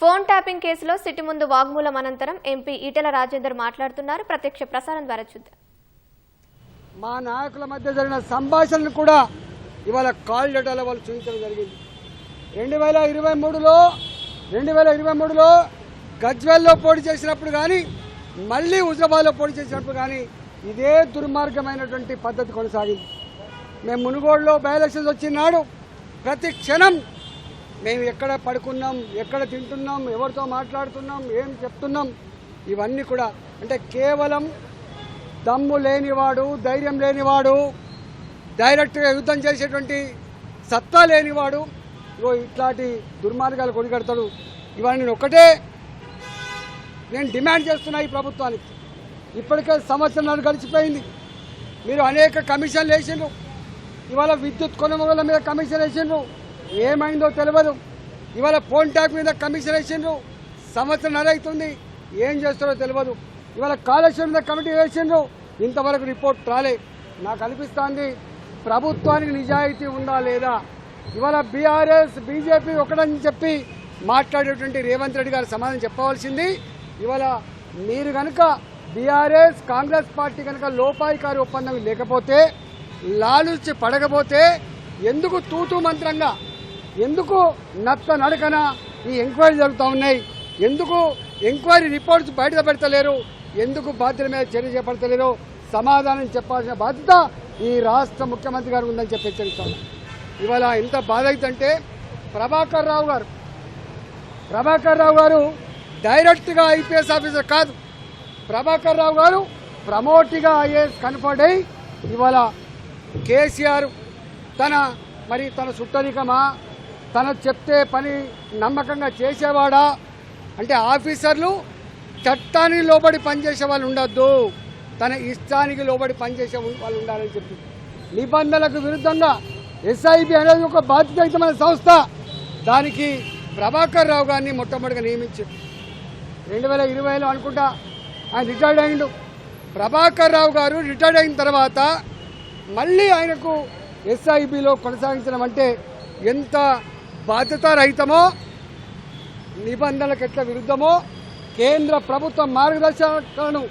Phone tapping కేసులో city ముందు వాగ్మూలం అనంతరం ఎంపీ ఈటెల రాజేందర్ మాట్లాడుతున్నారు. ప్రత్యక్ష ప్రసారం ద్వారా చూద్దాం. మా నాయకుల మధ్య జరిగిన సంభాషణను కూడా ఇవాళ కాల్ డేటాలో వాళ్ళు చూపించడం జరిగింది. 2023లో గజ్వేల్లో పోటీ చేసినప్పుడు కానీ మళ్ళీ హుజరాబాద్లో పోటీ చేసినప్పుడు కానీ ఇదే దుర్మార్గమైనటువంటి పద్ధతి కొనసాగింది. మేము మునుగోడులో బై ఎలక్షన్స్ వచ్చినాడు ప్రతి క్షణం మేము ఎక్కడ పడుకున్నాం, ఎక్కడ తింటున్నాం, ఎవరితో మాట్లాడుతున్నాం, ఏం చెప్తున్నాం, ఇవన్నీ కూడా అంటే కేవలం దమ్ము లేనివాడు, ధైర్యం లేనివాడు, డైరెక్ట్గా యుద్ధం చేసేటువంటి సత్తా లేనివాడు ఇట్లాంటి దుర్మార్గాలు కొనిగడతాడు. ఇవాళ నేను డిమాండ్ చేస్తున్నా ఈ ప్రభుత్వానికి. ఇప్పటికే సంవత్సరాలు గడిచిపోయింది. మీరు అనేక కమిషన్లు వేసిండ్రు. ఇవాళ విద్యుత్ కొనుగోళ్ల మీద కమిషన్ వేసిండ్రు, ఏమైందో తెలియదు. ఇవాళ ఫోన్ ట్యాప్ మీద కమిషన్ వేసిండ్రు, సంవత్సరం అవుతుంది, ఏం చేస్తారో తెలియదు. ఇవాళ కాళేశ్వరం మీద కమిటీ వేసిండ్రు, ఇంతవరకు రిపోర్ట్ రాలే. నాకు అనిపిస్తోంది ప్రభుత్వానికి నిజాయితీ ఉందా లేదా. ఇవాళ బీఆర్ఎస్ బీజేపీ ఒకటని చెప్పి మాట్లాడేటువంటి రేవంత్ రెడ్డి గారు సమాధానం చెప్పవలసింది. ఇవాళ మీరు కనుక బీఆర్ఎస్ కాంగ్రెస్ పార్టీ కనుక లోపాయికారి ఒప్పందం లేకపోతే, లాలుచి పడకపోతే ఎందుకు తూతూ మంత్రంగా, ఎందుకు నత్త నడకన ఈ ఎంక్వైరీ జరుగుతూ ఉన్నాయి, ఎందుకు ఎంక్వైరీ రిపోర్ట్స్ బయట పెడతలేరు, ఎందుకు బాధ్యత మీద చర్య చేపడతలేరు సమాధానం చెప్పాల్సిన బాధ్యత ఈ రాష్ట్ర ముఖ్యమంత్రి గారు ఉందని చెప్పి హెచ్చరిస్తాను. ఇవాళ ఎంత బాధ అవుతుందంటే ప్రభాకర్ రావు గారు డైరెక్ట్గా ఐపీఎస్ ఆఫీసర్ కాదు. ప్రభాకర్ రావు గారు ప్రమోట్గా ఐఏఎస్ కన్ఫర్డ్ అయి ఇవాళ కేసీఆర్ తన సుట్టరికమా, తన చెప్తే పని నమ్మకంగా చేసేవాడా అంటే ఆఫీసర్లు చట్టానికి లోబడి పనిచేసే వాళ్ళు ఉండొద్దు, తన ఇష్టానికి లోబడి పనిచేసే వాళ్ళు ఉండాలని చెప్పి నిబంధనలకు విరుద్ధంగా ఎస్ఐబి అనేది ఒక బాధ్యతాయుతమైన సంస్థ, దానికి ప్రభాకర్ రావు గారిని మొట్టమొదటిగా నియమించారు. 2020లో అనుకుంటా ఆయన రిటైర్డ్ అయిండు. ప్రభాకర్ రావు గారు రిటైర్డ్ అయిన తర్వాత మళ్ళీ ఆయనకు ఎస్ఐబిలో కొనసాగించడం అంటే ఎంత బాధ్యతారహితమో, నిబంధనలకు ఎట్లా విరుద్ధమో, కేంద్ర ప్రభుత్వ మార్గదర్శకాలను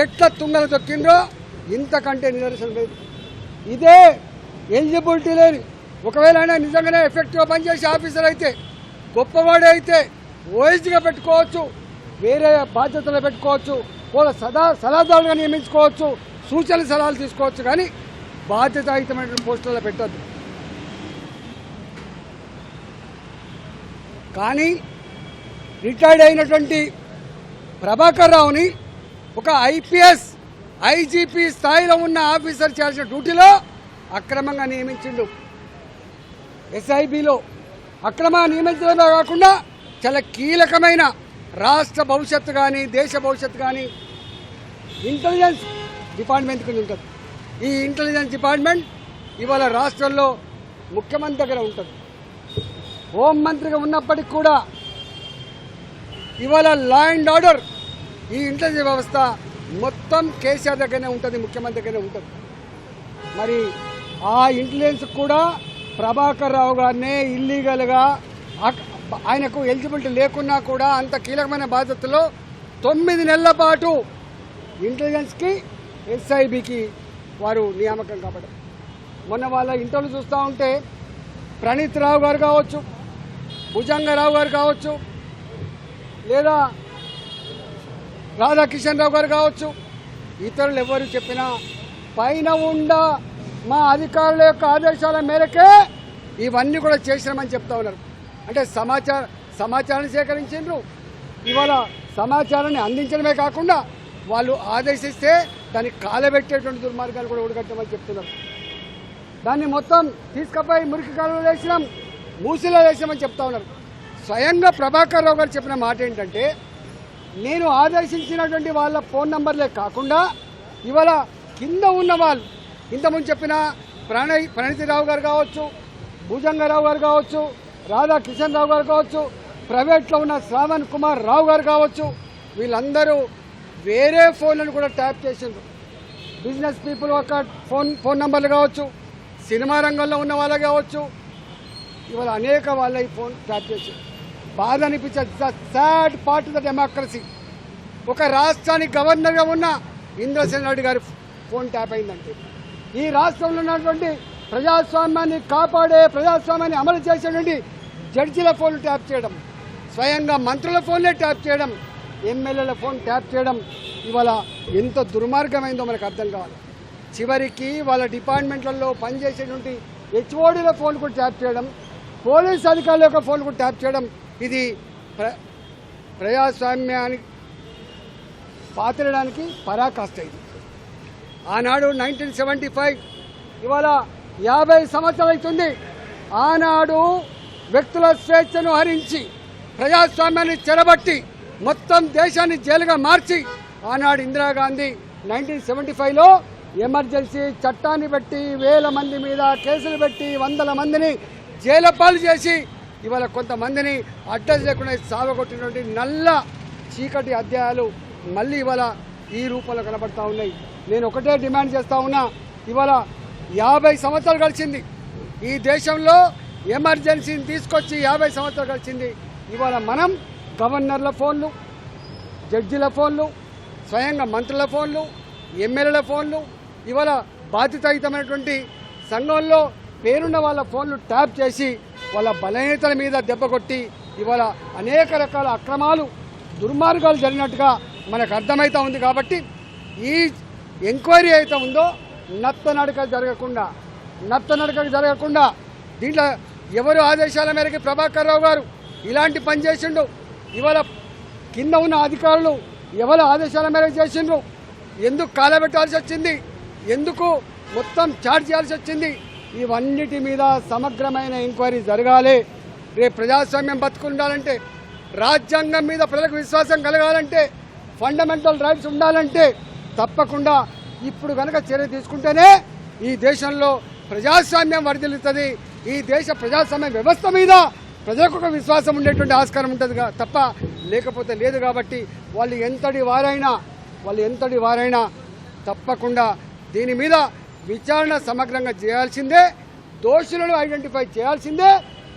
ఎట్లా తుంగలు తొక్కిందో ఇంతకంటే నిదర్శనం లేదు. ఇదే ఎలిజిబిలిటీ లేని, ఒకవేళ ఆయన నిజంగానే ఎఫెక్టివ్గా పనిచేసే ఆఫీసర్ అయితే, గొప్పవాడే అయితే ఓఎస్డీగా పెట్టుకోవచ్చు, వేరే బాధ్యతలు పెట్టుకోవచ్చు, వాళ్ళ సలహాదారులుగా నియమించుకోవచ్చు, సూచనలు సలహాలు తీసుకోవచ్చు, కానీ బాధ్యతాయుతమైనటువంటి పోస్టులలో పెట్టద్దు. కానీ రిటైర్డ్ అయినటువంటి ప్రభాకర్ రావుని ఒక ఐపీఎస్ ఐజీపీ స్థాయిలో ఉన్న ఆఫీసర్ చేయాల్సిన డ్యూటీలో అక్రమంగా నియమించిండు. ఎస్ఐబిలో అక్రమంగా నియమించడమే కాకుండా చాలా కీలకమైన రాష్ట్ర భవిష్యత్తు కానీ దేశ భవిష్యత్తు కానీ ఇంటెలిజెన్స్ డిపార్ట్మెంట్ కింద ఉంటుంది. ఈ ఇంటెలిజెన్స్ డిపార్ట్మెంట్ ఇవాళ రాష్ట్రంలో ముఖ్యమంత్రి దగ్గర ఉంటుంది. హోంమంత్రిగా ఉన్నప్పటికీ కూడా ఇవాళ లా అండ్ ఆర్డర్ ఈ ఇంటెలిజెన్స్ వ్యవస్థ మొత్తం కేసీఆర్ దగ్గరనే ఉంటుంది, ముఖ్యమంత్రి దగ్గరనే ఉంటుంది. మరి ఆ ఇంటెలిజెన్స్ కూడా ప్రభాకర్ రావు గారినే ఇల్లీగల్గా ఆయనకు ఎలిజిబిలిటీ లేకున్నా కూడా అంత కీలకమైన బాధ్యతలో 9 నెలల పాటు ఇంటెలిజెన్స్కి ఎస్ఐబికి వారు నియామకం కాబట్టి మొన్న వాళ్ళ ఇంటర్వ్యూ చూస్తూ ఉంటే ప్రణీత్ రావు గారు కావచ్చు, భుజంగరావు గారు కావచ్చు, లేదా రాధాకిషన్ రావు గారు కావచ్చు, ఇతరులు ఎవరు చెప్పినా పైన ఉండ మా అధికారుల యొక్క ఆదేశాల మేరకే ఇవన్నీ కూడా చేసినామని చెప్తా ఉన్నారు. అంటే సమాచారాన్ని సేకరించిండ్రు, ఇవాళ సమాచారాన్ని అందించడమే కాకుండా వాళ్ళు ఆదేశిస్తే దాన్ని కాలబెట్టేటువంటి దుర్మార్గాలు కూడా ఉడగట్టమని చెప్తున్నారు. దాన్ని మొత్తం తీసుకుపోయి మురికి కాలంలో వేసినాం, మూసిలో వేసామని చెప్తా ఉన్నారు. స్వయంగా ప్రభాకర్ రావు గారు చెప్పిన మాట ఏంటంటే, నేను ఆదేశించినటువంటి వాళ్ళ ఫోన్ నంబర్లే కాకుండా ఇవాళ కింద ఉన్న వాళ్ళు ఇంతకుముందు చెప్పిన ప్రణీతిరావు గారు కావచ్చు, భుజంగరావు గారు కావచ్చు, రాధాకిషన్ రావు గారు కావచ్చు, ప్రైవేట్లో ఉన్న శ్రావణ్ కుమార్ రావు గారు కావచ్చు, వీళ్ళందరూ వేరే ఫోన్లను కూడా ట్యాప్ చేసిండ్రు. బిజినెస్ పీపుల్ ఒక ఫోన్ నంబర్లు కావచ్చు, సినిమా రంగంలో ఉన్న వాళ్ళు కావచ్చు, ఇవాళ అనేక వాళ్ళ ఈ ఫోన్ ట్యాప్ చేసి బాధ అనిపించదు. Sad part of the democracy. ఒక రాష్ట్రానికి గవర్నర్గా ఉన్న ఇంద్రసేన్ రెడ్డి గారి ఫోన్ ట్యాప్ అయిందంటే ఈ రాష్ట్రంలో ఉన్నటువంటి ప్రజాస్వామ్యాన్ని కాపాడే, ప్రజాస్వామ్యాన్ని అమలు చేసేటువంటి జడ్జిల ఫోన్లు ట్యాప్ చేయడం, స్వయంగా మంత్రుల ఫోన్లే ట్యాప్ చేయడం, ఎమ్మెల్యేల ఫోన్ ట్యాప్ చేయడం ఇవాళ ఎంత దుర్మార్గమైందో మనకు అర్థం కావాలి. చివరికి వాళ్ళ డిపార్ట్మెంట్లలో పనిచేసేటువంటి హెచ్ఓడీల ఫోన్ కూడా ట్యాప్ చేయడం, పోలీస్ అధికారుల యొక్క ఫోన్ కూడా ట్యాప్ చేయడం, ఇది ప్రజాస్వామ్యానికి పాతిరడానికి పరాకాష్ట. ఇది ఆనాడు 1975, ఇవాళ 50 సంవత్సరాలు అవుతుంది. ఆనాడు వ్యక్తుల స్వేచ్ఛను హరించి ప్రజాస్వామ్యాన్ని చెరబట్టి మొత్తం దేశాన్ని జైలుగా మార్చి ఆనాడు ఇందిరాగాంధీ 1975లో ఎమర్జెన్సీ చట్టాన్ని పెట్టి వేల మంది మీద కేసులు పెట్టి వందల మందిని జైలు పాలు చేసి ఇవాళ కొంతమందిని అడ్రస్ లేకుండా సాగొట్టినటువంటి నల్ల చీకటి అధ్యాయాలు మళ్ళీ ఇవాళ ఈ రూపంలో కనబడతా ఉన్నాయి. నేను ఒకటే డిమాండ్ చేస్తా ఉన్నా, ఇవాళ 50 సంవత్సరాలు గడిచింది ఈ దేశంలో, ఎమర్జెన్సీని తీసుకొచ్చి 50 సంవత్సరాలు గడిచింది. ఇవాళ మనం గవర్నర్ల ఫోన్లు, జడ్జిల ఫోన్లు, స్వయంగా మంత్రుల ఫోన్లు, ఎమ్మెల్యేల ఫోన్లు, ఇవాళ బాధ్యతాయుతమైనటువంటి సంఘంలో పేరున్న వాళ్ళ ఫోన్లు ట్యాప్ చేసి వాళ్ళ బలహీనతల మీద దెబ్బ కొట్టి ఇవాళ అనేక రకాల అక్రమాలు, దుర్మార్గాలు జరిగినట్టుగా మనకు అర్థమవుతా ఉంది. కాబట్టి ఈ ఎంక్వైరీ అయితే ఉందో నత్తనడక జరగకుండా దీంట్లో ఎవరు ఆదేశాల మేరకు ప్రభాకర్ రావు గారు ఇలాంటి పని చేసిండు, ఇవాళ కింద ఉన్న అధికారులు ఎవరు ఆదేశాల మేరకు చేసిండ్రు, ఎందుకు కాలబెట్టాల్సి వచ్చింది, ఎందుకు మొత్తం చార్జ్ చేయాల్సి వచ్చింది, ఇవన్నిటి మీద సమగ్రమైన ఎంక్వైరీ జరగాలి. రేపు ప్రజాస్వామ్యం బతుకుండాలంటే, రాజ్యాంగం మీద ప్రజలకు విశ్వాసం కలగాలంటే, ఫండమెంటల్ రైట్స్ ఉండాలంటే తప్పకుండా ఇప్పుడు కనుక చర్య తీసుకుంటేనే ఈ దేశంలో ప్రజాస్వామ్యం వర్ధిల్లుతుంది. ఈ దేశ ప్రజాస్వామ్య వ్యవస్థ మీద ప్రజలకు ఒక విశ్వాసం ఉండేటువంటి ఆస్కారం ఉంటుంది తప్ప లేకపోతే లేదు. కాబట్టి వాళ్ళు ఎంతటి వారైనా తప్పకుండా దీని మీద విచారణ సమగ్రంగా చేయాల్సిందే, దోషులను ఐడెంటిఫై చేయాల్సిందే,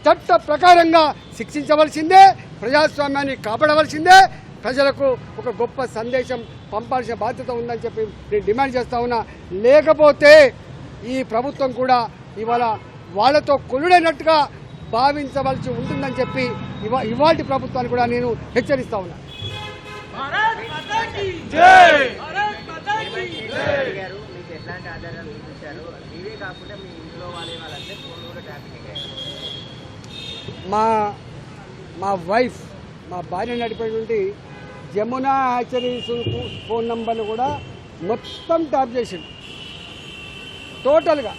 చట్ట ప్రకారంగా శిక్షించవలసిందే, ప్రజాస్వామ్యాన్ని కాపాడవలసిందే, ప్రజలకు ఒక గొప్ప సందేశం పంపాల్సిన బాధ్యత ఉందని చెప్పి నేను డిమాండ్ చేస్తా ఉన్నా. లేకపోతే ఈ ప్రభుత్వం కూడా ఇవాళ వాళ్ళతో కొలుడైనట్టుగా భావించవలసి ఉంటుందని చెప్పి ఇవాల్టి ప్రభుత్వాన్ని కూడా నేను హెచ్చరిస్తా ఉన్నా. మా వైఫ్, మా భార్య నడిపేటువంటి జమునా హ్యాచరీస్ ఫోన్ నంబర్లు కూడా మొత్తం ట్యాప్ చేసిండు టోటల్గా.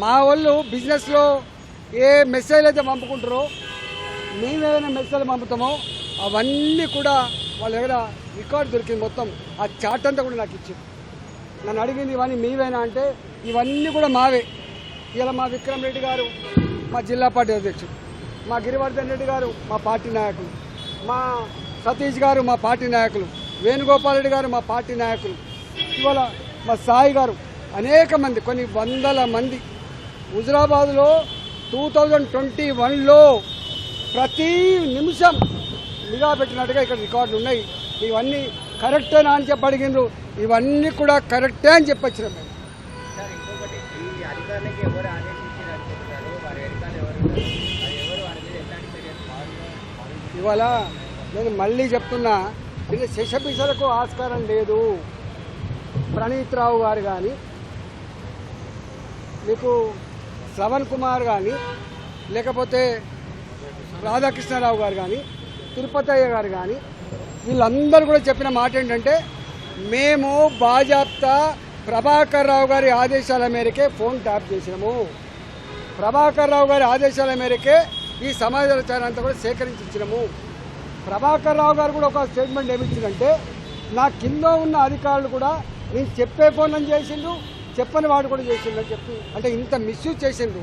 మా వాళ్ళు బిజినెస్లో ఏ మెసేజ్ అయితే పంపుకుంటారో, మేమేదైనా మెసేజ్ పంపుతామో అవన్నీ కూడా వాళ్ళ దగ్గర రికార్డు దొరికింది. మొత్తం ఆ చార్ట్ అంతా కూడా నాకు ఇచ్చింది. నన్ను అడిగింది ఇవన్నీ మీవేనా అంటే ఇవన్నీ కూడా మావే. ఇలా మా విక్రమ్ రెడ్డి గారు మా జిల్లా పార్టీ అధ్యక్షుడు, మా గిరివర్ధన్ రెడ్డి గారు మా పార్టీ నాయకులు, మా సతీష్ గారు మా పార్టీ నాయకులు, వేణుగోపాల్ రెడ్డి గారు మా పార్టీ నాయకులు, ఇవాళ మా సాయి గారు, అనేక మంది, కొన్ని వందల మంది. హుజురాబాద్లో 2021లో ప్రతి నిమిషం నిఘా పెట్టినట్టుగా ఇక్కడ రికార్డులు ఉన్నాయి. ఇవన్నీ కరెక్టేనా అని చెప్పి అడిగినారు. ఇవన్నీ కూడా కరెక్టే అని చెప్పొచ్చినాం మేము. ఇవాళ నేను మళ్ళీ చెప్తున్నా, ఇది శశపిశలకు ఆస్కారం లేదు. ప్రణీత్ రావు గారు కానీ, మీకు శ్రవణ్ కుమార్ కానీ, లేకపోతే రాధాకృష్ణరావు గారు కానీ, తిరుపతయ్య గారు కానీ, వీళ్ళందరూ కూడా చెప్పిన మాట ఏంటంటే, మేము బాజాప్తా ప్రభాకర్ రావు గారి ఆదేశాల మేరకే ఫోన్ ట్యాప్ చేసినాము, ప్రభాకర్ రావు గారి ఆదేశాల మేరకే ఈ సమాచారం అంతా కూడా సేకరించినాము. ప్రభాకర్ రావు గారు కూడా ఒక స్టేట్మెంట్ ఏమిచ్చిందంటే, నా కింద ఉన్న అధికారులు కూడా నేను చెప్పే ఫోన్లను చేసిండు, చెప్పని వాడు కూడా చేసిండు అని చెప్పి, అంటే ఇంత మిస్యూజ్ చేసిండు.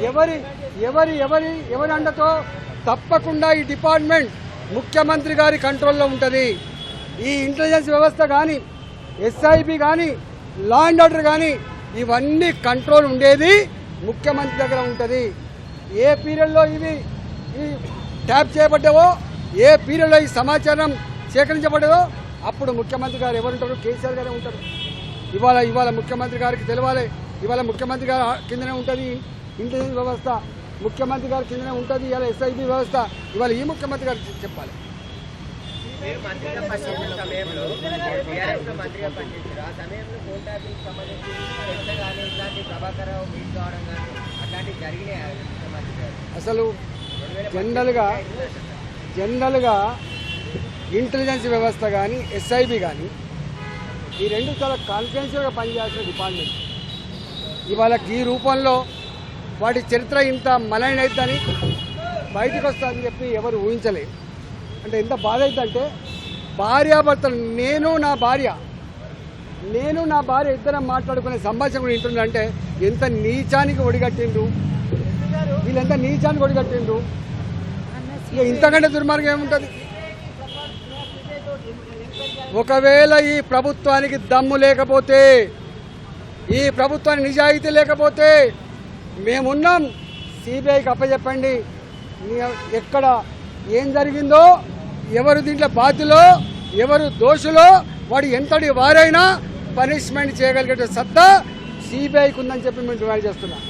ఎవరి అండతో? తప్పకుండా ఈ డిపార్ట్మెంట్ ముఖ్యమంత్రి గారి కంట్రోల్లో ఉంటుంది. ఈ ఇంటెలిజెన్స్ వ్యవస్థ కానీ, ఎస్ఐబి కానీ, లా అండ్ ఆర్డర్ కానీ, ఇవన్నీ కంట్రోల్ ఉండేది ముఖ్యమంత్రి దగ్గర ఉంటుంది. ఏ పీరియడ్లో ఇవి ఈ ట్యాప్ చేయబడ్డావో, ఏ పీరియడ్లో ఈ సమాచారం సేకరించబడ్డదో అప్పుడు ముఖ్యమంత్రి గారు ఎవరుంటారు? కేసీఆర్ గారే ఉంటారు. ఇవాళ ముఖ్యమంత్రి గారికి తెలవాలి. ఇవాళ ముఖ్యమంత్రి గారు కిందనే ఉంటుంది ఇంటెలిజెన్స్ వ్యవస్థ, ముఖ్యమంత్రి గారి కిందనే ఉంటుంది ఇవాళ ఎస్ఐబి వ్యవస్థ. ఇవాళ ఈ ముఖ్యమంత్రి గారికి చెప్పాలి. మీరు మంత్రిగా పనిచేసిన సమయంలో టీఆర్ఎస్ లో మంత్రిగా పనిచేశారు. ఆ సమయంలో ఫోన్ ట్యాపింగ్ సంబంధించి చర్చ కానీ ఇట్లాంటి ప్రభాకర్ రావు మీట్ కావడం కానీ అట్లాంటివి జరిగినాయి. అసలు జనరల్గా ఇంటెలిజెన్స్ వ్యవస్థ కానీ ఎస్ఐబి కానీ ఈ రెండు చాలా కాన్ఫిడెన్షియల్గా పనిచేయాల్సిన డిపార్ట్మెంట్. ఇవాళ ఈ రూపంలో వాటి చరిత్ర ఇంత మలైన అవుతుందని బయటకు వస్తుందని చెప్పి ఎవరు ఊహించలేదు. అంటే ఎంత బాధ అవుతుందంటే భార్యాభర్తలు నేను నా భార్య ఇద్దరం మాట్లాడుకునే సంభాషణ కూడా వింటుందంటే ఎంత నీచానికి ఒడిగట్టిండ్రు వీళ్ళెంత నీచానికి ఒడిగట్టిండ్రు. ఇక ఇంతకంటే దుర్మార్గం ఏముంటుంది? ఒకవేళ ఈ ప్రభుత్వానికి దమ్ము లేకపోతే, ఈ ప్రభుత్వానికి నిజాయితీ లేకపోతే మేమున్నాం, సిబిఐకి అప్పచెప్పండి. ఎక్కడ ఏం జరిగిందో, ఎవరు దీంట్లో బాధ్యులో, ఎవరు దోషులో, వాడు ఎంతటి వారైనా పనిష్మెంట్ చేయగలిగే సత్తా సిబిఐకి ఉందని చెప్పి మేము డిమాండ్ చేస్తున్నాం.